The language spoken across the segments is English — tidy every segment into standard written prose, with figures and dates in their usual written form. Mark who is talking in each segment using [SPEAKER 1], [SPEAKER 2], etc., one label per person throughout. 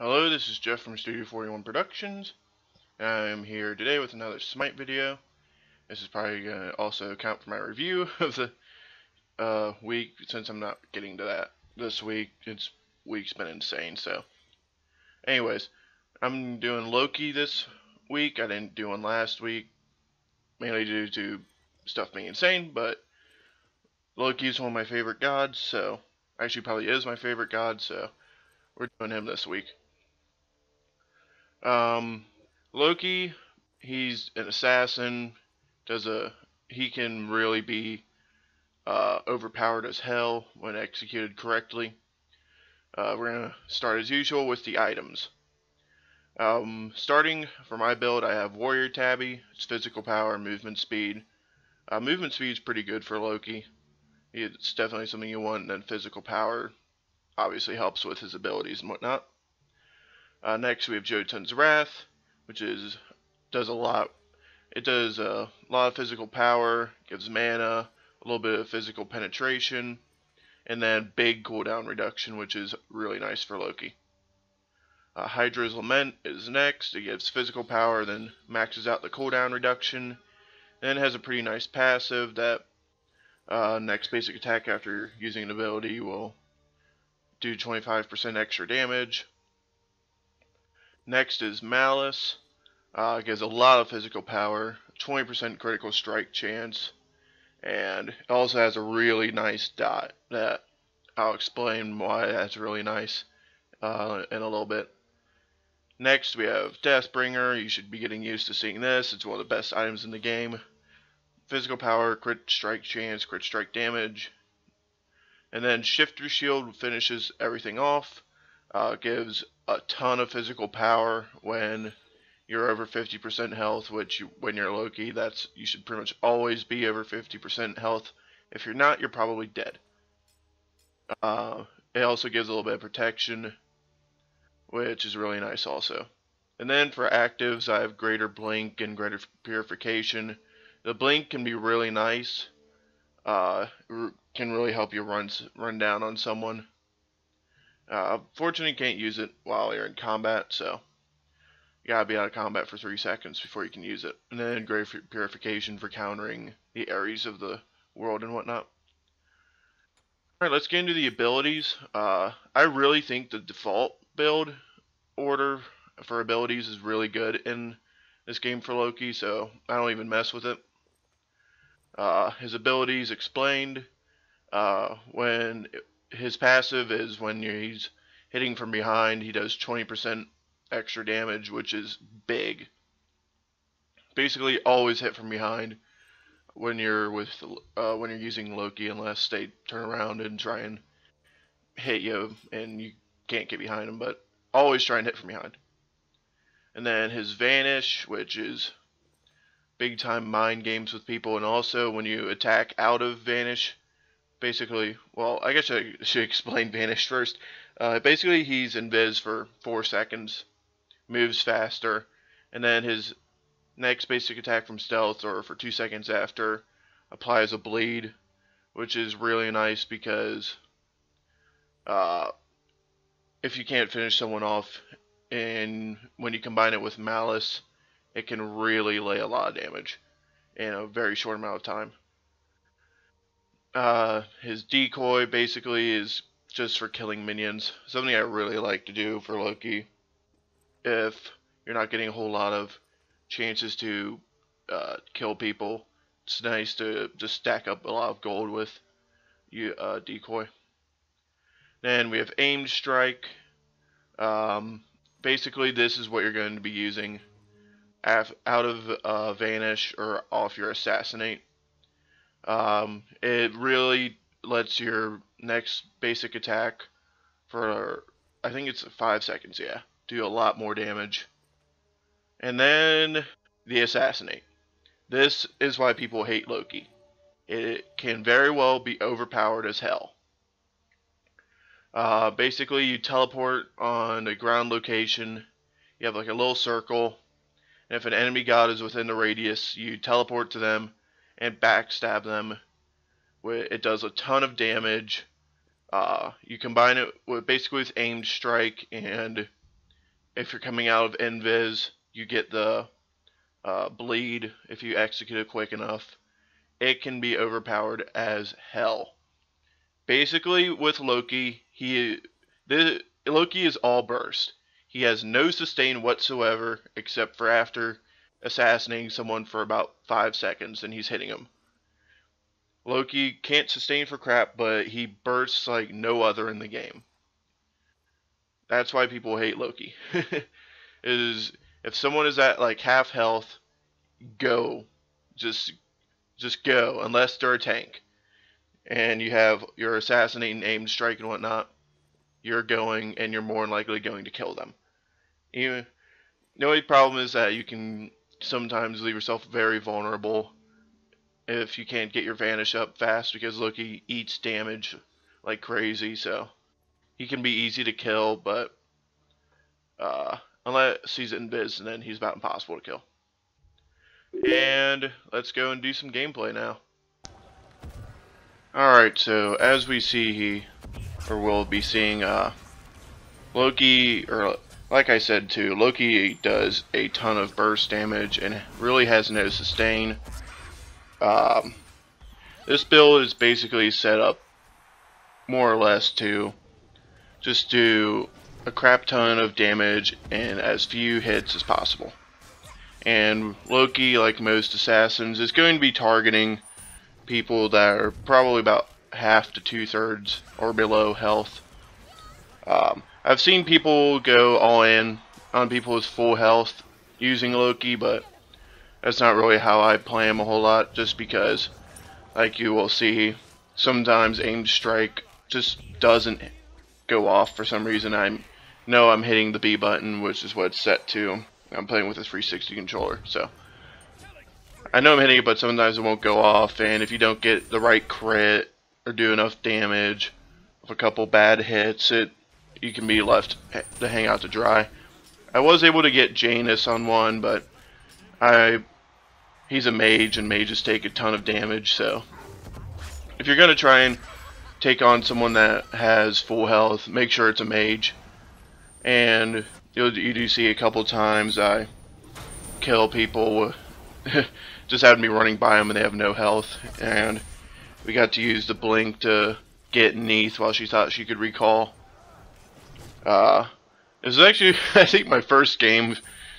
[SPEAKER 1] Hello, this is Jeff from Studio 41 Productions. I'm here today with another Smite video. This is probably going to also count for my review of the week, since I'm not getting to that this week. Week's been insane, so. Anyways, I'm doing Loki this week. I didn't do one last week, mainly due to stuff being insane, but Loki is one of my favorite gods, so. Actually, probably is my favorite god, so we're doing him this week. Loki, he's an assassin. He can really be overpowered as hell when executed correctly. We're gonna start as usual with the items. Starting for my build, I have Warrior Tabi. It's physical power, movement speed. Movement speed is pretty good for Loki. It's definitely something you want, and then physical power obviously helps with his abilities and whatnot. Next, we have Jotunn's Wrath, which does a lot. It does a lot of physical power, gives mana, a little bit of physical penetration, and then big cooldown reduction, which is really nice for Loki. Hydra's Lament is next. It gives physical power, then maxes out the cooldown reduction, and has a pretty nice passive that next basic attack after using an ability will do 25% extra damage. Next is Malice. It gives a lot of physical power, 20% critical strike chance, and it also has a really nice dot that I'll explain why that's really nice in a little bit. Next we have Deathbringer. You should be getting used to seeing this. It's one of the best items in the game. Physical power, crit strike chance, crit strike damage. And then Shifter Shield finishes everything off. Gives a ton of physical power when you're over 50% health, which when you're Loki, you should pretty much always be over 50% health. If you're not, you're probably dead. It also gives a little bit of protection, which is really nice also. And then for actives, I have Greater Blink and Greater Purification. The Blink can be really nice. Can really help you run down on someone. Fortunately, you can't use it while you're in combat, so you gotta be out of combat for 3 seconds before you can use it. And then Greater Purification for countering the Ares of the world and whatnot. Alright, let's get into the abilities. I really think the default build order for abilities is really good in this game for Loki, so I don't even mess with it. His abilities explained. When his passive is when he's hitting from behind, he does 20% extra damage, which is big. Basically, always hit from behind when you're using Loki, unless they turn around and try and hit you and you can't get behind them, but always try and hit from behind. And then his Vanish, which is big time mind games with people, and also when you attack out of Vanish, basically, well, I guess I should explain Vanish first. Basically, he's invis for 4 seconds, moves faster, and then his next basic attack from stealth, or for 2 seconds after, applies a bleed, which is really nice because if you can't finish someone off, and when you combine it with Malice, it can really lay a lot of damage in a very short amount of time. His Decoy basically is just for killing minions. Something I really like to do for Loki. If you're not getting a whole lot of chances to kill people, it's nice to just stack up a lot of gold with Decoy. Then we have Aimed Strike. Basically, this is what you're going to be using out of Vanish or off your Assassinate. It really lets your next basic attack for, I think it's 5 seconds, yeah, do a lot more damage. And then the Assassinate. This is why people hate Loki. It can very well be overpowered as hell. Basically, you teleport on a ground location. You have like a little circle. And if an enemy god is within the radius, you teleport to them and backstab them. It does a ton of damage. You combine it with Aimed Strike, and if you're coming out of invis, you get the bleed if you execute it quick enough. It can be overpowered as hell. Basically, with Loki, Loki is all burst. He has no sustain whatsoever, except for after assassinating someone for about 5 seconds, and he's hitting him. Loki can't sustain for crap, but he bursts like no other in the game. That's why people hate Loki. Is if someone is at like half health, go. Just go, unless they're a tank. And you have your assassinating aimed strike and whatnot, you're going, and you're more than likely going to kill them. The only problem is that you can sometimes leave yourself very vulnerable if you can't get your Vanish up fast, because Loki eats damage like crazy, so he can be easy to kill, but unless he's in biz, and then he's about impossible to kill. And let's go and do some gameplay now. Alright, so as we see, we'll be seeing Loki, or like I said too, Loki does a ton of burst damage and really has no sustain. This build is basically set up more or less to just do a crap ton of damage in as few hits as possible. And Loki, like most assassins, is going to be targeting people that are probably about half to 2/3 or below health. I've seen people go all in on people with full health using Loki, but that's not really how I play him a whole lot, just because, like you will see, sometimes Aimed Strike just doesn't go off for some reason. I know I'm hitting the B button, which is what it's set to. I'm playing with a 360 controller, so I know I'm hitting it, but sometimes it won't go off, and if you don't get the right crit or do enough damage with a couple bad hits, you can be left to hang out to dry. I was able to get Janus on one, but he's a mage, and mages take a ton of damage, so if you're going to try and take on someone that has full health, make sure it's a mage. And you do see a couple times I kill people just having me running by them and they have no health, and we got to use the blink to get Neath while she thought she could recall. It was actually, I think, my first game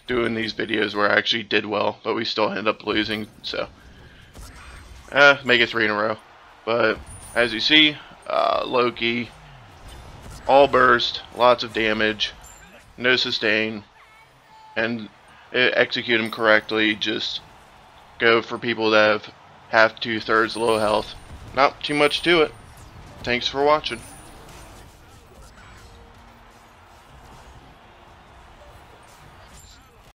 [SPEAKER 1] doing these videos where I actually did well, but we still ended up losing, so make it 3 in a row. But as you see, Loki, all burst, lots of damage, no sustain, and execute him correctly. Just go for people that have half, 2/3 low health. Not too much to it. Thanks for watching.